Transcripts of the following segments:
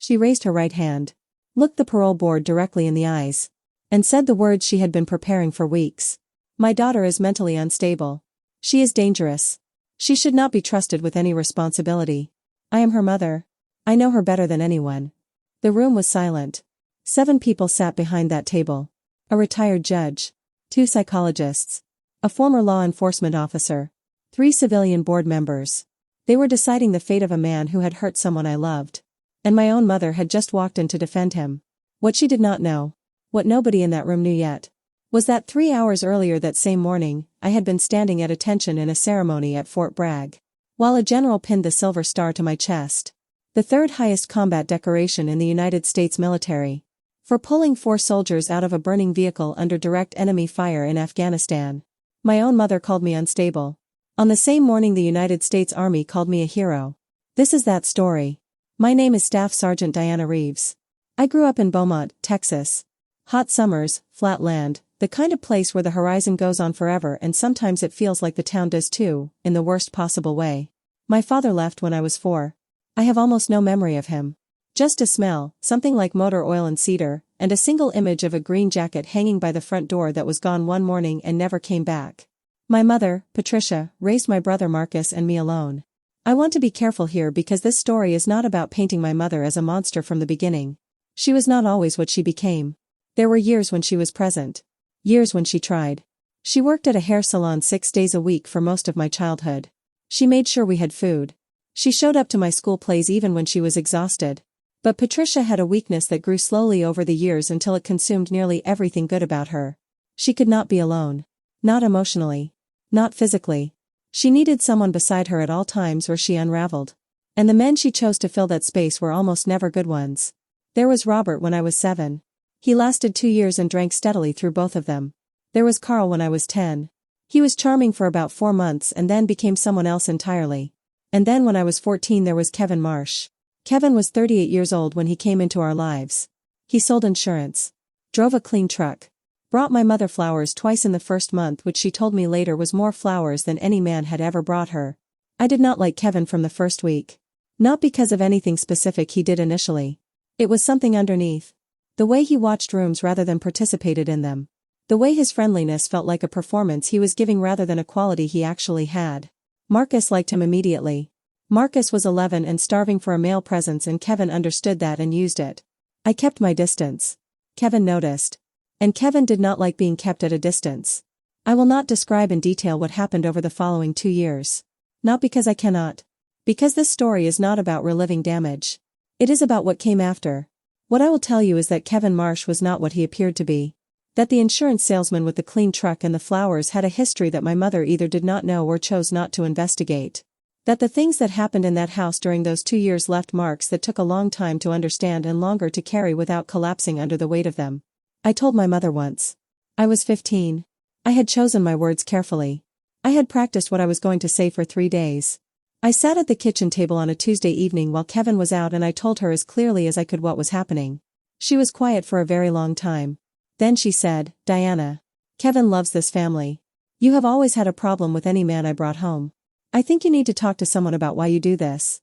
She raised her right hand, looked the parole board directly in the eyes, and said the words she had been preparing for weeks. My daughter is mentally unstable. She is dangerous. She should not be trusted with any responsibility. I am her mother. I know her better than anyone. The room was silent. 7 people sat behind that table. A retired judge, 2 psychologists, a former law enforcement officer, 3 civilian board members. They were deciding the fate of a man who had hurt someone I loved. And my own mother had just walked in to defend him. What she did not know, what nobody in that room knew yet, was that 3 hours earlier that same morning, I had been standing at attention in a ceremony at Fort Bragg, while a general pinned the Silver Star to my chest, the 3rd highest combat decoration in the United States military, for pulling 4 soldiers out of a burning vehicle under direct enemy fire in Afghanistan. My own mother called me unstable. On the same morning the United States Army called me a hero. This is that story. My name is Staff Sergeant Diana Reeves. I grew up in Beaumont, Texas. Hot summers, flat land, the kind of place where the horizon goes on forever and sometimes it feels like the town does too, in the worst possible way. My father left when I was 4. I have almost no memory of him. Just a smell, something like motor oil and cedar, and a single image of a green jacket hanging by the front door that was gone one morning and never came back. My mother, Patricia, raised my brother Marcus and me alone. I want to be careful here because this story is not about painting my mother as a monster from the beginning. She was not always what she became. There were years when she was present. Years when she tried. She worked at a hair salon 6 days a week for most of my childhood. She made sure we had food. She showed up to my school plays even when she was exhausted. But Patricia had a weakness that grew slowly over the years until it consumed nearly everything good about her. She could not be alone. Not emotionally. Not physically. She needed someone beside her at all times or she unraveled. And the men she chose to fill that space were almost never good ones. There was Robert when I was 7. He lasted 2 years and drank steadily through both of them. There was Carl when I was 10. He was charming for about 4 months and then became someone else entirely. And then when I was 14 there was Kevin Marsh. Kevin was 38 years old when he came into our lives. He sold insurance. Drove a clean truck. Brought my mother flowers twice in the first month, which she told me later was more flowers than any man had ever brought her. I did not like Kevin from the first week. Not because of anything specific he did initially. It was something underneath. The way he watched rooms rather than participated in them. The way his friendliness felt like a performance he was giving rather than a quality he actually had. Marcus liked him immediately. Marcus was 11 and starving for a male presence and Kevin understood that and used it. I kept my distance. Kevin noticed. And Kevin did not like being kept at a distance. I will not describe in detail what happened over the following 2 years. Not because I cannot. Because this story is not about reliving damage. It is about what came after. What I will tell you is that Kevin Marsh was not what he appeared to be. That the insurance salesman with the clean truck and the flowers had a history that my mother either did not know or chose not to investigate. That the things that happened in that house during those 2 years left marks that took a long time to understand and longer to carry without collapsing under the weight of them. I told my mother once. I was 15. I had chosen my words carefully. I had practiced what I was going to say for 3 days. I sat at the kitchen table on a Tuesday evening while Kevin was out and I told her as clearly as I could what was happening. She was quiet for a very long time. Then she said, "Diana. Kevin loves this family. You have always had a problem with any man I brought home. I think you need to talk to someone about why you do this."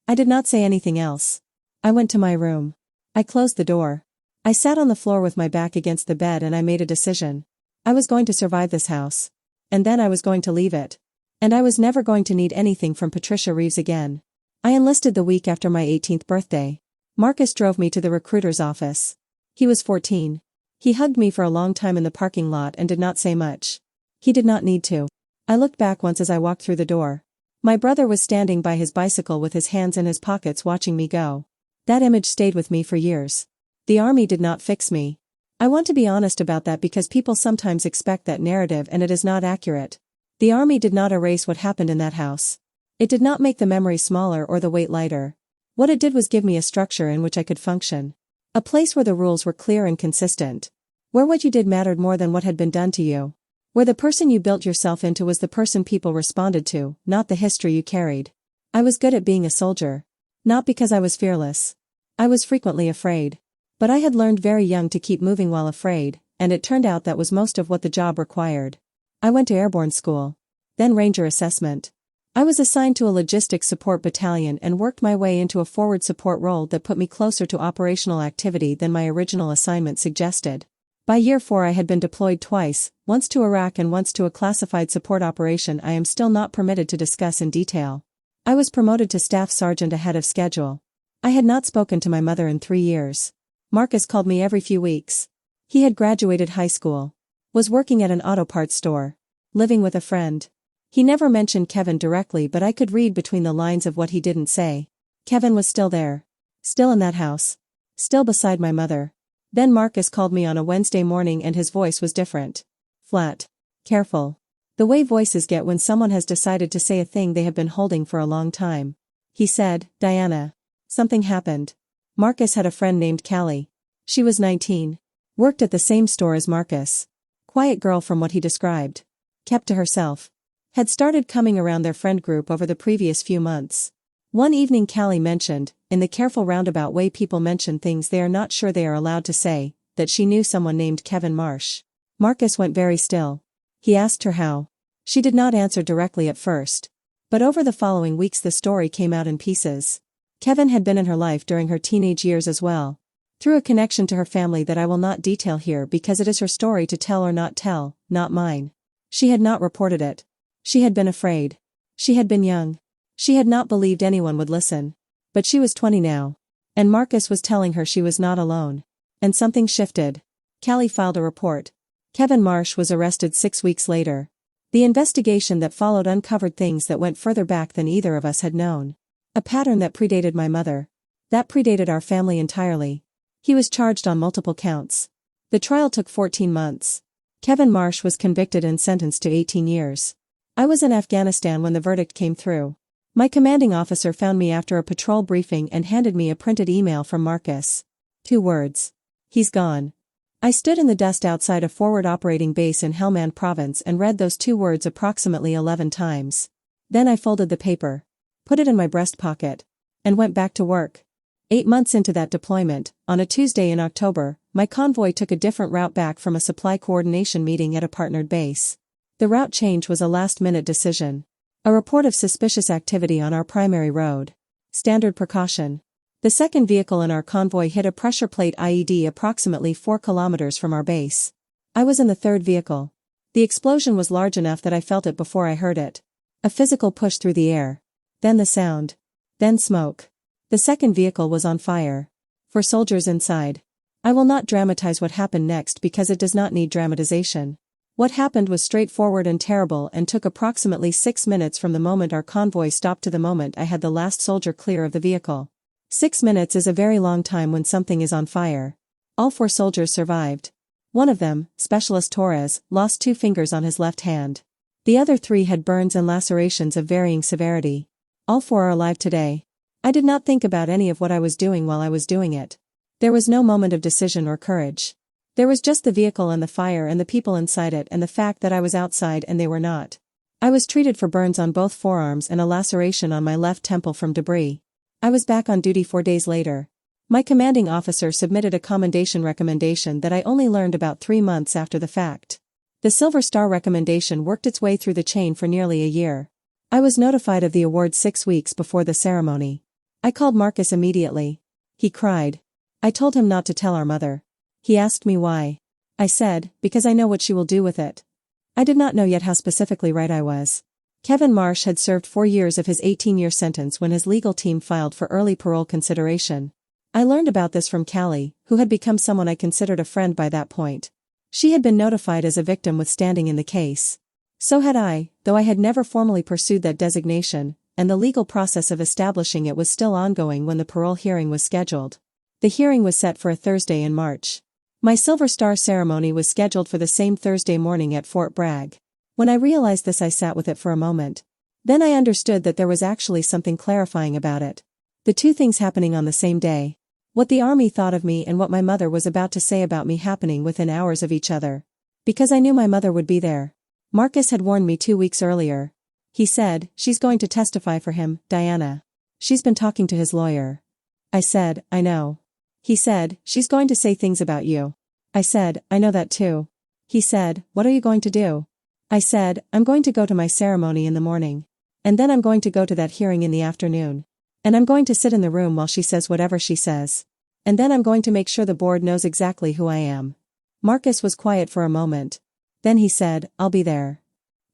I did not say anything else. I went to my room. I closed the door. I sat on the floor with my back against the bed and I made a decision. I was going to survive this house. And then I was going to leave it. And I was never going to need anything from Patricia Reeves again. I enlisted the week after my 18th birthday. Marcus drove me to the recruiter's office. He was 14. He hugged me for a long time in the parking lot and did not say much. He did not need to. I looked back once as I walked through the door. My brother was standing by his bicycle with his hands in his pockets watching me go. That image stayed with me for years. The army did not fix me. I want to be honest about that because people sometimes expect that narrative and it is not accurate. The army did not erase what happened in that house. It did not make the memory smaller or the weight lighter. What it did was give me a structure in which I could function. A place where the rules were clear and consistent. Where what you did mattered more than what had been done to you. Where the person you built yourself into was the person people responded to, not the history you carried. I was good at being a soldier. Not because I was fearless. I was frequently afraid. But I had learned very young to keep moving while afraid, and it turned out that was most of what the job required. I went to airborne school. Then ranger assessment. I was assigned to a logistics support battalion and worked my way into a forward support role that put me closer to operational activity than my original assignment suggested. By year 4 I had been deployed twice, once to Iraq and once to a classified support operation I am still not permitted to discuss in detail. I was promoted to staff sergeant ahead of schedule. I had not spoken to my mother in 3 years. Marcus called me every few weeks. He had graduated high school, was working at an auto parts store, living with a friend. He never mentioned Kevin directly, but I could read between the lines of what he didn't say. Kevin was still there. Still in that house. Still beside my mother. Then Marcus called me on a Wednesday morning and his voice was different. Flat. Careful. The way voices get when someone has decided to say a thing they have been holding for a long time. He said, "Diana. Something happened." Marcus had a friend named Callie. She was 19. Worked at the same store as Marcus. Quiet girl from what he described. Kept to herself. Had started coming around their friend group over the previous few months. One evening Callie mentioned, in the careful roundabout way people mention things they are not sure they are allowed to say, that she knew someone named Kevin Marsh. Marcus went very still. He asked her how. She did not answer directly at first. But over the following weeks the story came out in pieces. Kevin had been in her life during her teenage years as well. Through a connection to her family that I will not detail here because it is her story to tell or not tell, not mine. She had not reported it. She had been afraid. She had been young. She had not believed anyone would listen. But she was 20 now. And Marcus was telling her she was not alone. And something shifted. Callie filed a report. Kevin Marsh was arrested 6 weeks later. The investigation that followed uncovered things that went further back than either of us had known. A pattern that predated my mother. That predated our family entirely. He was charged on multiple counts. The trial took 14 months. Kevin Marsh was convicted and sentenced to 18 years. I was in Afghanistan when the verdict came through. My commanding officer found me after a patrol briefing and handed me a printed email from Marcus. 2 words. "He's gone." I stood in the dust outside a forward operating base in Helmand province and read those 2 words approximately 11 times. Then I folded the paper, put it in my breast pocket, and went back to work. 8 months into that deployment, on a Tuesday in October, my convoy took a different route back from a supply coordination meeting at a partnered base. The route change was a last-minute decision. A report of suspicious activity on our primary road. Standard precaution. The second vehicle in our convoy hit a pressure plate IED approximately 4 kilometers from our base. I was in the third vehicle. The explosion was large enough that I felt it before I heard it. A physical push through the air. Then the sound. Then smoke. The second vehicle was on fire. For soldiers inside. I will not dramatize what happened next because it does not need dramatization. What happened was straightforward and terrible and took approximately 6 minutes from the moment our convoy stopped to the moment I had the last soldier clear of the vehicle. 6 minutes is a very long time when something is on fire. All 4 soldiers survived. One of them, Specialist Torres, lost 2 fingers on his left hand. The other 3 had burns and lacerations of varying severity. All 4 are alive today. I did not think about any of what I was doing while I was doing it. There was no moment of decision or courage. There was just the vehicle and the fire and the people inside it and the fact that I was outside and they were not. I was treated for burns on both forearms and a laceration on my left temple from debris. I was back on duty 4 days later. My commanding officer submitted a commendation recommendation that I only learned about 3 months after the fact. The Silver Star recommendation worked its way through the chain for nearly a year. I was notified of the award 6 weeks before the ceremony. I called Marcus immediately. He cried. I told him not to tell our mother. He asked me why. I said, because I know what she will do with it. I did not know yet how specifically right I was. Kevin Marsh had served 4 years of his 18-year sentence when his legal team filed for early parole consideration. I learned about this from Callie, who had become someone I considered a friend by that point. She had been notified as a victim with standing in the case. So had I, though I had never formally pursued that designation, and the legal process of establishing it was still ongoing when the parole hearing was scheduled. The hearing was set for a Thursday in March. My Silver Star ceremony was scheduled for the same Thursday morning at Fort Bragg. When I realized this I sat with it for a moment. Then I understood that there was actually something clarifying about it. The 2 things happening on the same day. What the army thought of me and what my mother was about to say about me happening within hours of each other. Because I knew my mother would be there. Marcus had warned me 2 weeks earlier. He said, she's going to testify for him, Diana. She's been talking to his lawyer. I said, I know. He said, she's going to say things about you. I said, I know that too. He said, what are you going to do? I said, I'm going to go to my ceremony in the morning. And then I'm going to go to that hearing in the afternoon. And I'm going to sit in the room while she says whatever she says. And then I'm going to make sure the board knows exactly who I am. Marcus was quiet for a moment. Then he said, I'll be there.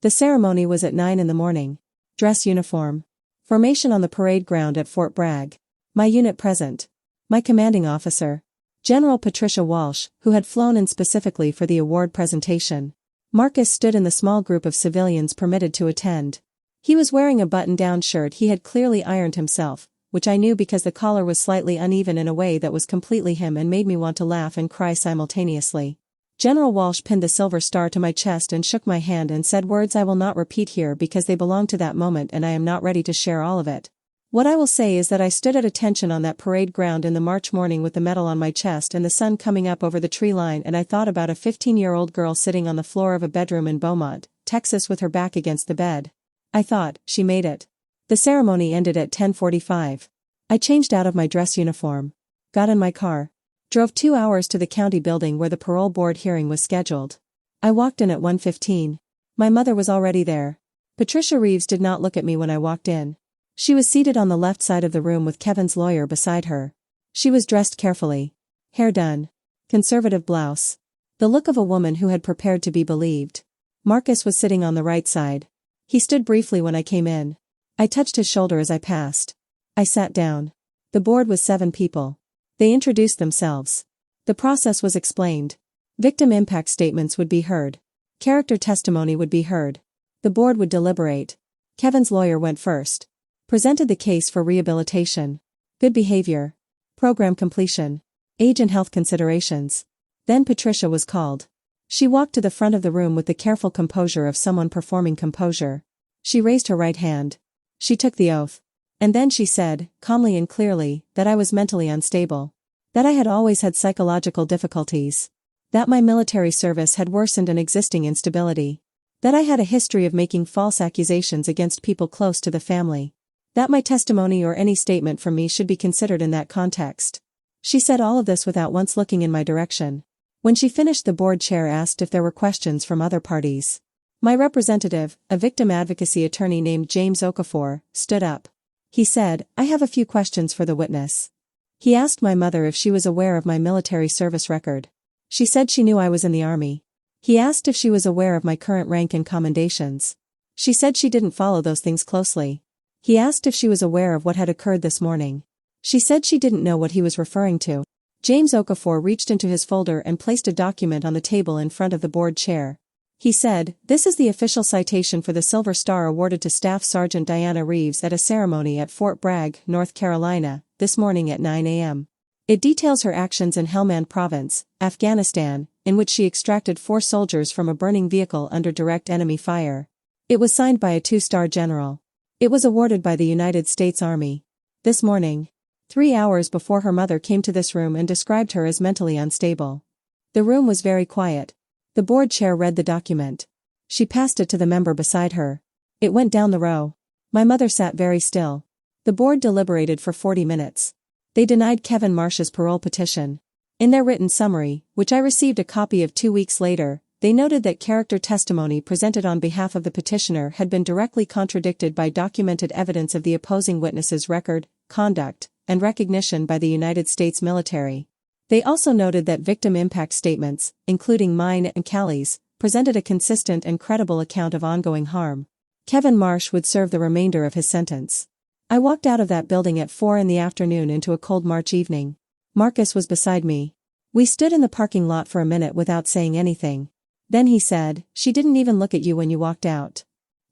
The ceremony was at 9 in the morning. Dress uniform. Formation on the parade ground at Fort Bragg. My unit present. My commanding officer, General Patricia Walsh, who had flown in specifically for the award presentation. Marcus stood in the small group of civilians permitted to attend. He was wearing a button-down shirt he had clearly ironed himself, which I knew because the collar was slightly uneven in a way that was completely him and made me want to laugh and cry simultaneously. General Walsh pinned the silver star to my chest and shook my hand and said words I will not repeat here because they belong to that moment and I am not ready to share all of it. What I will say is that I stood at attention on that parade ground in the March morning with the medal on my chest and the sun coming up over the tree line, and I thought about a 15-year-old girl sitting on the floor of a bedroom in Beaumont, Texas with her back against the bed. I thought, she made it. The ceremony ended at 10:45. I changed out of my dress uniform. Got in my car. Drove 2 hours to the county building where the parole board hearing was scheduled. I walked in at 1:15. My mother was already there. Patricia Reeves did not look at me when I walked in. She was seated on the left side of the room with Kevin's lawyer beside her. She was dressed carefully. Hair done. Conservative blouse. The look of a woman who had prepared to be believed. Marcus was sitting on the right side. He stood briefly when I came in. I touched his shoulder as I passed. I sat down. The board was 7 people. They introduced themselves. The process was explained. Victim impact statements would be heard. Character testimony would be heard. The board would deliberate. Kevin's lawyer went first. Presented the case for rehabilitation. Good behavior. Program completion. Age and health considerations. Then Patricia was called. She walked to the front of the room with the careful composure of someone performing composure. She raised her right hand. She took the oath. And then she said, calmly and clearly, that I was mentally unstable. That I had always had psychological difficulties. That my military service had worsened an existing instability. That I had a history of making false accusations against people close to the family. That my testimony or any statement from me should be considered in that context. She said all of this without once looking in my direction. When she finished, the board chair asked if there were questions from other parties. My representative, a victim advocacy attorney named James Okafor, stood up. He said, I have a few questions for the witness. He asked my mother if she was aware of my military service record. She said she knew I was in the Army. He asked if she was aware of my current rank and commendations. She said she didn't follow those things closely. He asked if she was aware of what had occurred this morning. She said she didn't know what he was referring to. James Okafor reached into his folder and placed a document on the table in front of the board chair. He said, this is the official citation for the Silver Star awarded to Staff Sergeant Diana Reeves at a ceremony at Fort Bragg, North Carolina, this morning at 9 a.m. It details her actions in Helmand Province, Afghanistan, in which she extracted 4 soldiers from a burning vehicle under direct enemy fire. It was signed by a 2-star general. It was awarded by the United States Army. This morning. 3 hours before her mother came to this room and described her as mentally unstable. The room was very quiet. The board chair read the document. She passed it to the member beside her. It went down the row. My mother sat very still. The board deliberated for 40 minutes. They denied Kevin Marsh's parole petition. In their written summary, which I received a copy of 2 weeks later, they noted that character testimony presented on behalf of the petitioner had been directly contradicted by documented evidence of the opposing witness's record, conduct, and recognition by the United States military. They also noted that victim impact statements, including mine and Callie's, presented a consistent and credible account of ongoing harm. Kevin Marsh would serve the remainder of his sentence. I walked out of that building at 4 in the afternoon into a cold March evening. Marcus was beside me. We stood in the parking lot for a minute without saying anything. Then he said, she didn't even look at you when you walked out.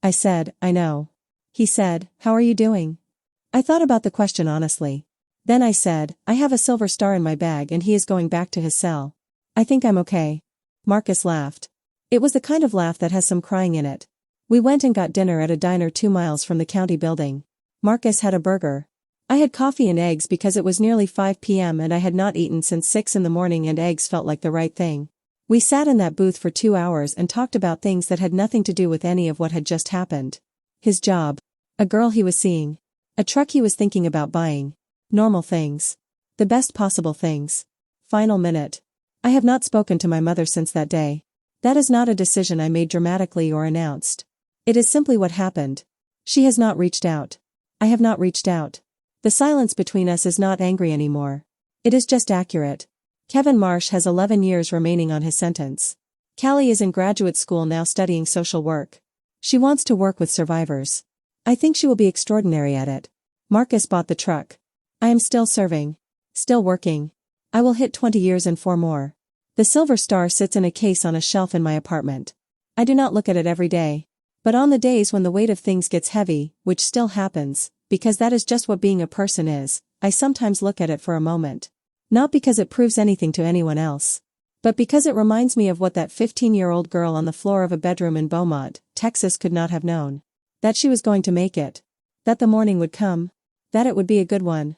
I said, I know. He said, how are you doing? I thought about the question honestly. Then I said, I have a silver star in my bag and he is going back to his cell. I think I'm okay. Marcus laughed. It was the kind of laugh that has some crying in it. We went and got dinner at a diner 2 miles from the county building. Marcus had a burger. I had coffee and eggs because it was nearly 5 p.m. and I had not eaten since 6 in the morning and eggs felt like the right thing. We sat in that booth for 2 hours and talked about things that had nothing to do with any of what had just happened. His job. A girl he was seeing. A truck he was thinking about buying. Normal things. The best possible things. Final minute. I have not spoken to my mother since that day. That is not a decision I made dramatically or announced. It is simply what happened. She has not reached out. I have not reached out. The silence between us is not angry anymore. It is just accurate. Kevin Marsh has 11 years remaining on his sentence. Callie is in graduate school now studying social work. She wants to work with survivors. I think she will be extraordinary at it. Marcus bought the truck. I am still serving. Still working. I will hit 20 years and 4 more. The silver star sits in a case on a shelf in my apartment. I do not look at it every day. But on the days when the weight of things gets heavy, which still happens, because that is just what being a person is, I sometimes look at it for a moment. Not because it proves anything to anyone else. But because it reminds me of what that 15-year-old girl on the floor of a bedroom in Beaumont, Texas could not have known. That she was going to make it. That the morning would come. That it would be a good one.